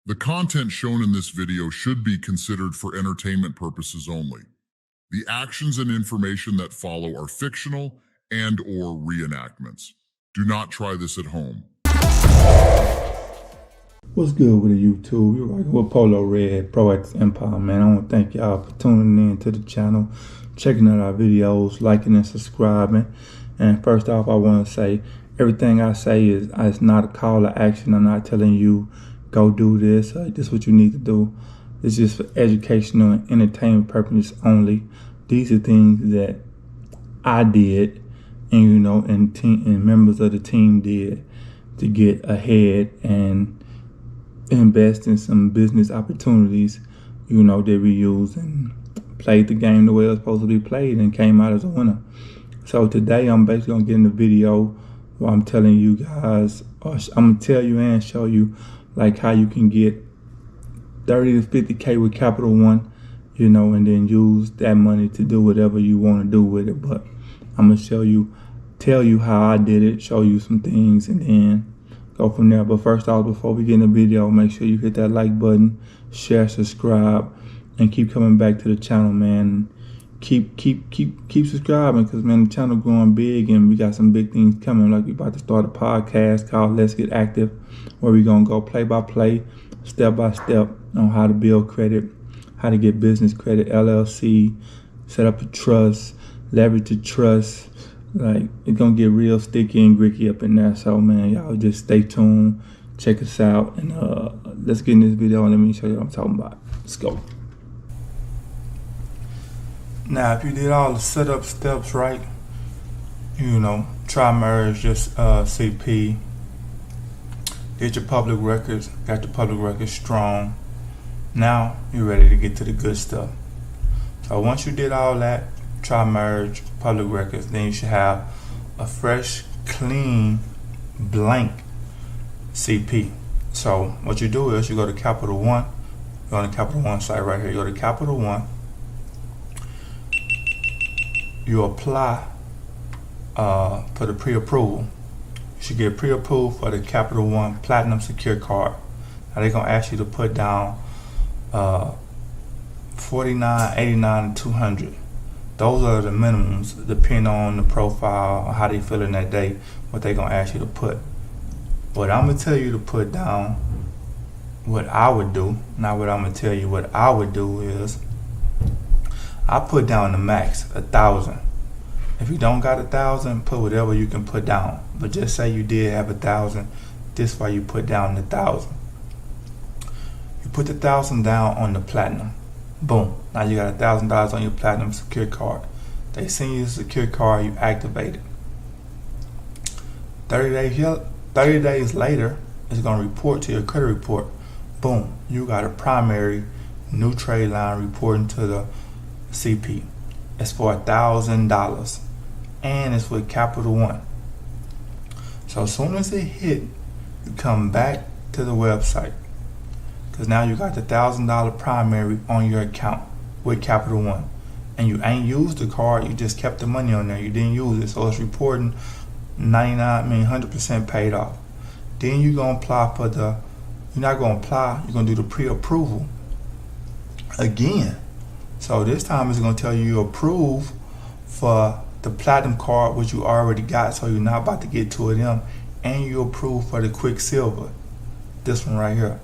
The content shown in this video should be considered for entertainment purposes only. The actions and information that follow are fictional and/or reenactments. Do not try this at home. What's good with the YouTube? You're rocking with Polo Red, Proactive Empire, man. I want to thank y'all for tuning in to the channel, checking out our videos, liking and subscribing. And first off, I want to say everything I say is it's not a call to action. I'm not telling you go do this. This is what you need to do. It's just for educational and entertainment purposes only. These are things that I did, and and members of the team did to get ahead and invest in some business opportunities, that we used and played the game the way it was supposed to be played and came out as a winner. So today I'm basically gonna get in the video where I'm telling you guys, or I'm gonna tell you and show you like how you can get 30 to 50K with Capital One, and then use that money to do whatever you want to do with it. But I'm gonna tell you how I did it, show you some things, and then go from there. But first off, before we get in the video, make sure you hit that like button, share, subscribe, and keep coming back to the channel, man. Keep subscribing, because man, the channel growing big and we got some big things coming. Like we about to start a podcast called Let's Get Active, where we gonna go play by play, step by step on how to build credit, how to get business credit, LLC, set up a trust, leverage a trust. Like, it's gonna get real sticky and gritty up in there. So man, y'all just stay tuned, check us out, and let's get in this video and let me show you what I'm talking about. Let's go. Now, if you did all the setup steps right, try merge just CP, get your public records, got your public records strong. Now you're ready to get to the good stuff. So once you did all that, try merge public records, then you should have a fresh, clean, blank CP. So what you do is you go to Capital One, go on the Capital One site right here, you go to Capital One, you apply for the pre-approval. You should get pre-approved for the Capital One Platinum Secure Card. Now they're gonna ask you to put down $49, $89, and $200. Those are the minimums, depending on the profile or how they feel in that day, what they're gonna ask you to put. But I'm gonna tell you to put down what I would do. Not what I'm gonna tell you. What I would do is I put down the max, 1,000. If you don't got 1,000, put whatever you can put down. But just say you did have 1,000. This is why you put down 1,000. You put the 1,000 down on the platinum. Boom. Now you got $1,000 on your platinum secure card. They send you the secure card, you activate it. 30 days later, it's gonna report to your credit report. Boom. You got a primary new trade line reporting to the CP. It's for $1,000 and it's with Capital One. So as soon as it hit, you come back to the website, because now you got the $1,000 primary on your account with Capital One, and you ain't used the card, you just kept the money on there, you didn't use it, so it's reporting 100% paid off. Then you're gonna apply for you're not gonna apply, you're gonna do the pre-approval again. So this time it's gonna tell you approve for the platinum card, which you already got, so you're not about to get two of them, and you approve for the Quicksilver, this one right here.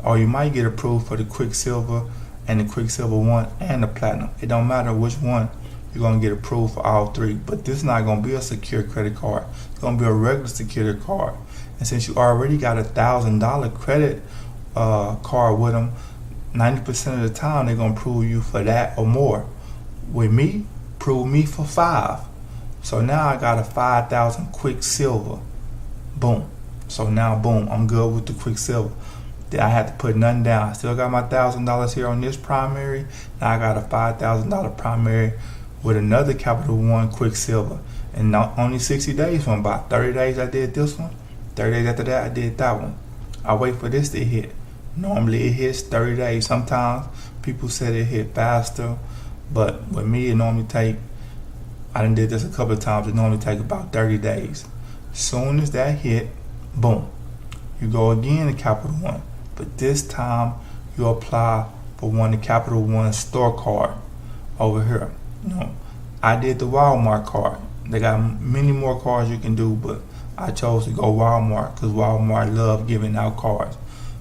Or you might get approved for the Quicksilver and the Quicksilver One and the Platinum. It don't matter which one, you're gonna get approved for all three. But this is not gonna be a secure credit card. It's gonna be a regular security card. And since you already got $1,000 credit card with them, 90% of the time they're gonna approve you for that or more. With me, approve me for 5. So now I got a 5,000 Quicksilver. Boom. So now boom, I'm good with the Quicksilver. I had to put nothing down. I still got my $1,000 here on this primary. Now I got a $5,000 primary with another Capital One Quicksilver. And not only 60 days went by. 30 days I did this one. 30 days after that I did that one. I wait for this to hit. Normally it hits 30 days. Sometimes people said it hit faster, but with me it normally take, I done did this a couple of times, it normally take about 30 days. Soon as that hit, boom, you go again to Capital One. but this time you apply for one, the Capital One store card over here. I did the Walmart card. They got many more cards you can do, but I chose to go Walmart because Walmart love giving out cards.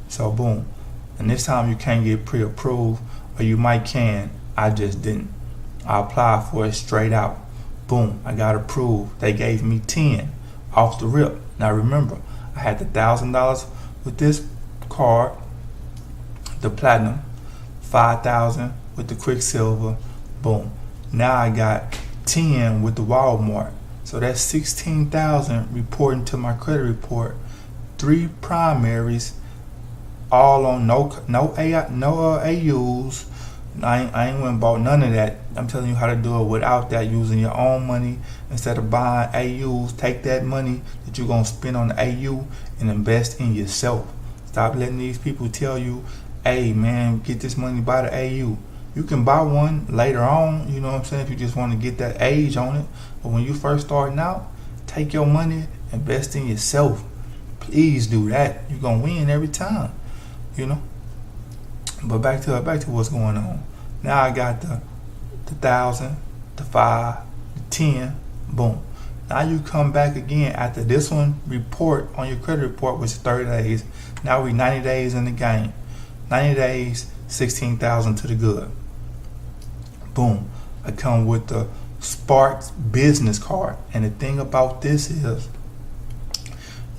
So boom. And this time you can't get pre-approved, or you might can. I just didn't. I applied for it straight out. Boom, I got approved. They gave me 10 off the rip. Now remember, I had the $1,000 with this card, the Platinum, 5,000 with the Quicksilver. Boom. Now I got 10 with the Walmart. So that's 16,000 reporting to my credit report. 3 primaries, all on no AUs. I ain't went and bought none of that. I'm telling you how to do it without that, using your own money instead of buying AUs. Take that money that you're gonna spend on the AU and invest in yourself. Stop letting these people tell you, hey man, get this money, buy the AU. You can buy one later on, you know what I'm saying, if you just want to get that age on it. But when you first starting out, take your money, invest in yourself. Please do that. You're gonna win every time, But back to what's going on. Now I got the 1,000, the 5, the 10, boom. Now you come back again after this one report on your credit report, which is 30 days. Now we 90 days in the game. 90 days, 16,000 to the good. Boom. I come with the Sparks business card. And the thing about this is,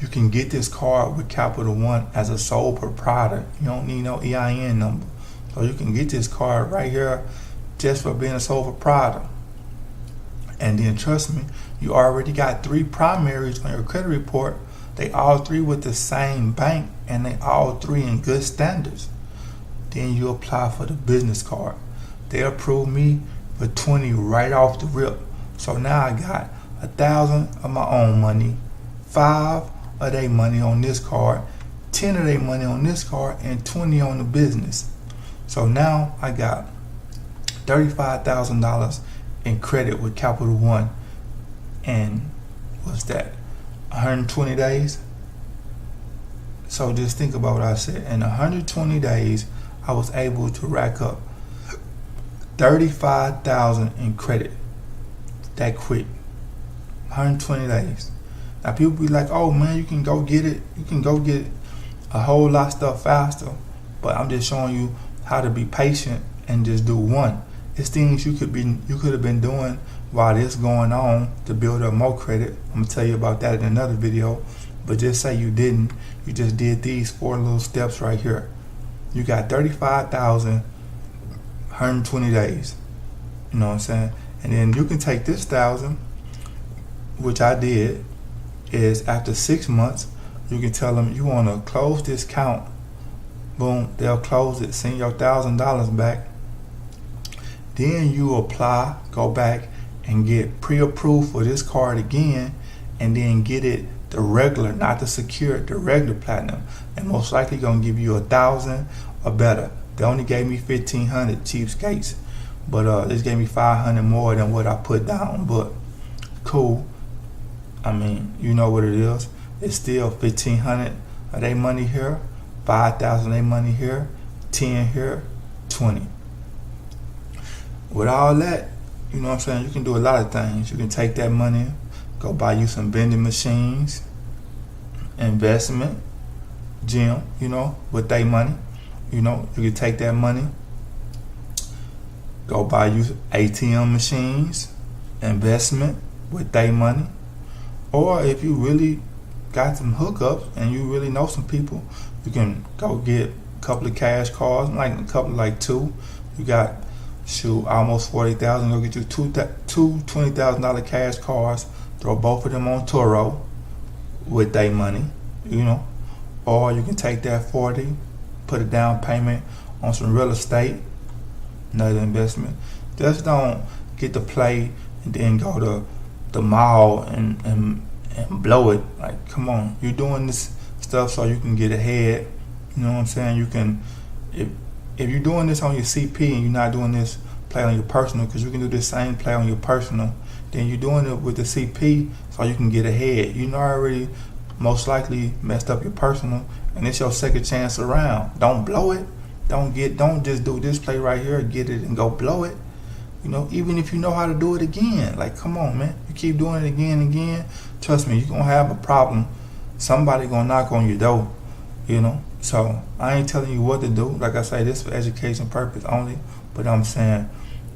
you can get this card with Capital One as a sole proprietor. You don't need no EIN number. So you can get this card right here just for being a sole proprietor. And then trust me, you already got 3 primaries on your credit report. They all 3 with the same bank, and they all 3 in good standards. Then you apply for the business card. They approve me for 20 right off the rip. So now I got 1,000 of my own money, 5 of their money on this card, 10 of their money on this card, and 20 on the business. So now I got $35,000 in credit with Capital One. And what's that? 120 days? So just think about what I said. In 120 days, I was able to rack up $35,000 in credit that quick. 120 days. Now people be like, oh man, you can go get it. You can go get a whole lot of stuff faster. But I'm just showing you how to be patient and just do one. It's things you could have been doing while this going on to build up more credit. I'm gonna tell you about that in another video. But just say you didn't. You just did these 4 little steps right here. You got 35,000, 120 days. You know what I'm saying? And then you can take this 1,000, which I did, is after 6 months, you can tell them you want to close this account. Boom, they'll close it, send your $1,000 back. Then you apply, go back and get pre-approved for this card again, and then get it the regular, not the secured, the regular platinum. And most likely gonna give you 1,000 or better. They only gave me 1,500 cheapskates, but this gave me 500 more than what I put down. But cool. I mean, you know what it is. It's still 1,500 of their money here, 5,000 of their money here, 10 here, 20. With all that, you know what I'm saying, you can do a lot of things. You can take that money, go buy you some vending machines, investment, gym, with their money. You can take that money, go buy you ATM machines, investment with their money. Or if you really got some hookups and you really know some people, you can go get a couple of cash cards, like 2. You got almost 40,000. Go get you two $20,000 cash cards. Throw both of them on Toro with their money, Or you can take that 40, put a down payment on some real estate, another investment. Just don't get to play and then go to the mall and blow it. Like, come on, you're doing this stuff so you can get ahead. You know what I'm saying? You can, if you're doing this on your CP and you're not doing this play on your personal, because you can do the same play on your personal, then you're doing it with the CP so you can get ahead. You already most likely messed up your personal and it's your second chance around. Don't blow it. Don't just do this play right here, get it and go blow it. You know, even if you know how to do it again, like, come on, man. You keep doing it again and again, trust me, you're going to have a problem. Somebody going to knock on your door, you know. So I ain't telling you what to do. Like I say, this is for education purpose only. But I'm saying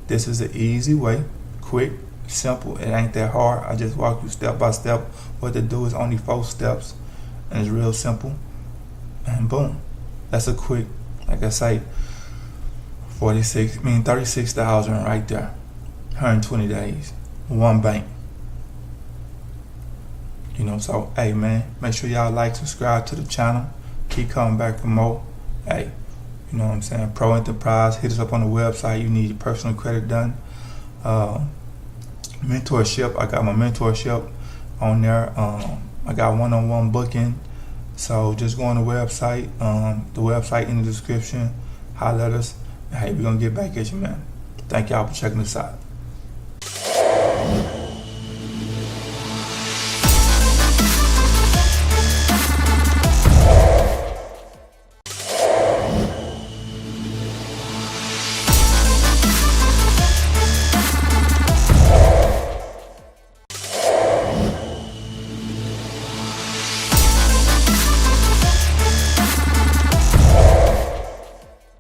this is an easy way, quick, simple. It ain't that hard. I just walk you step by step. What to do is only 4 steps. And it's real simple. And boom. That's a quick, like I say, 36,000 right there. 120 days. One bank. You know, so hey man, make sure y'all like, subscribe to the channel. Keep coming back for more. Hey, you know what I'm saying? Pro Enterprise, hit us up on the website. You need your personal credit done. Mentorship, I got my mentorship on there. I got one-on-one booking. So just go on the website in the description. Holler at us. Hey, we're gonna get back at you, man. Thank y'all for checking us out.